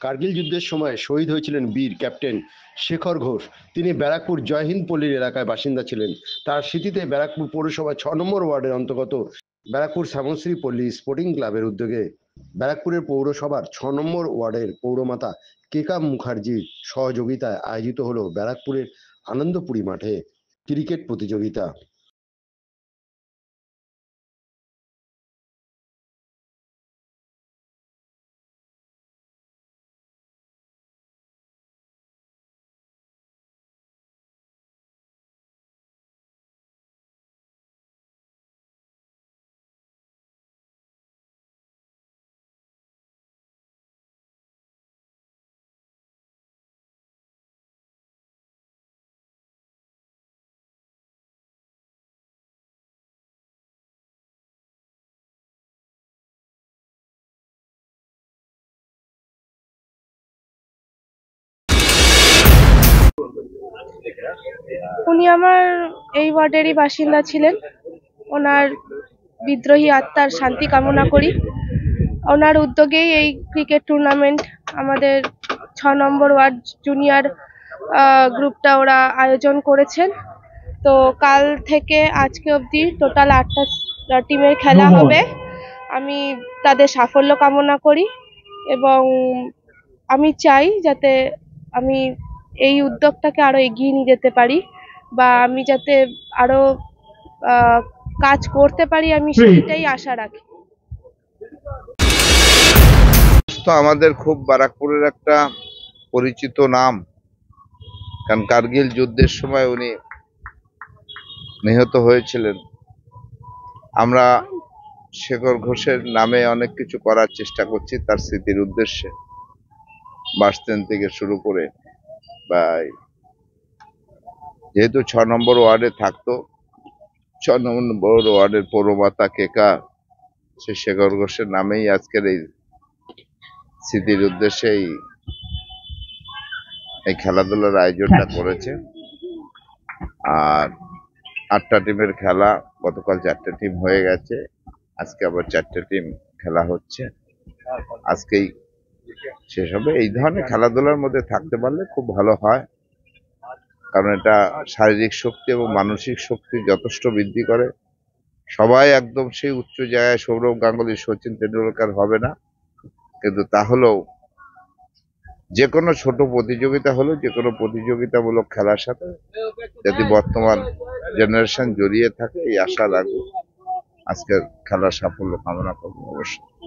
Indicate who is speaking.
Speaker 1: কার্গিল যুদ্ধের সময় শহীদ হয়েছিলেন বীর ক্যাপ্টেন শেখর ঘোষ। তিনি ব্যারাকপুর জয়হিন্দ পল্লীর এলাকায় বাসিন্দা ছিলেন। তার স্মৃতিতে ব্যারাকপুর পৌরসভা 6 নম্বর ওয়ার্ডের অন্তর্গত ব্যারাকপুর শ্যামশ্রী পল্লী স্পোর্টিং ক্লাবের উদ্যোগে ব্যারাকপুরের পৌরসভার 6 নম্বর ওয়ার্ডের পৌরমাতা কেকা মুখার্জির সহযোগিতায় আয়োজিত হলো ব্যারাকপুরের আনন্দপুরী মাঠে ক্রিকেট প্রতিযোগিতা।
Speaker 2: উনি আমার এই ওয়ার্ডেরই বাসিন্দা ছিলেন। ওনার বিদ্রোহী আত্মার শান্তি কামনা করি। ওনার উদ্যোগেই এই ক্রিকেট টুর্নামেন্ট আমাদের 6 নম্বর ওয়ার্ড জুনিয়র গ্রুপটা ওরা আয়োজন করেছেন। তো কাল থেকে আজকে অবধি টোটাল 8টা টিমের খেলা হবে। আমি তাদের সাফল্য কামনা করি এবং আমি চাই যাতে আমি এই উদ্যোগটাকে আরো এগিয়ে নিয়ে যেতে পারি বা আমি যাতে আরো কাজ করতে পারি, আমি সেটাই আশা রাখি।
Speaker 3: তো আমাদের খুব ব্যারাকপুরের একটা পরিচিত নাম, কারণ কার্গিল যুদ্ধের সময় উনি নিহত হয়েছিলেন। আমরা শেখর ঘোষের নামে অনেক কিছু করার চেষ্টা করছি তার স্মৃতির উদ্দেশ্যে। বাস স্ট্যান্ড থেকে শুরু করে বা যেহেতু 6 নম্বর ওয়ার্ডে থাকতো, 6 নম্বর ওয়ার্ডের পৌরমাতা কেকা সে শেখর ঘোষের নামেই আজকের এই স্মৃতির উদ্দেশ্যে এই খেলাধুলার আয়োজনটা করেছে। আর 8টা টিমের খেলা, গতকাল 4টে টিম হয়ে গেছে, আজকে আবার 4টে টিম খেলা হচ্ছে, আজকেই শেষ হবে। এই ধরনের খেলাধুলার মধ্যে থাকতে পারলে খুব ভালো হয়, কারণ এটা শারীরিক শক্তি এবং মানসিক শক্তি যথেষ্ট বৃদ্ধি করে। সবাই একদম সেই উচ্চ জায়গায় সৌরভ গাঙ্গুলি, সচিন তেন্ডুলকার হবে না, কিন্তু তাহলেও যে কোনো ছোট প্রতিযোগিতা হলো, যে কোনো প্রতিযোগিতামূলক খেলার সাথে যদি বর্তমান জেনারেশন জড়িয়ে থাকে, এই আশা রাখবো। আজকের খেলার সাফল্য কামনা করবো অবশ্যই।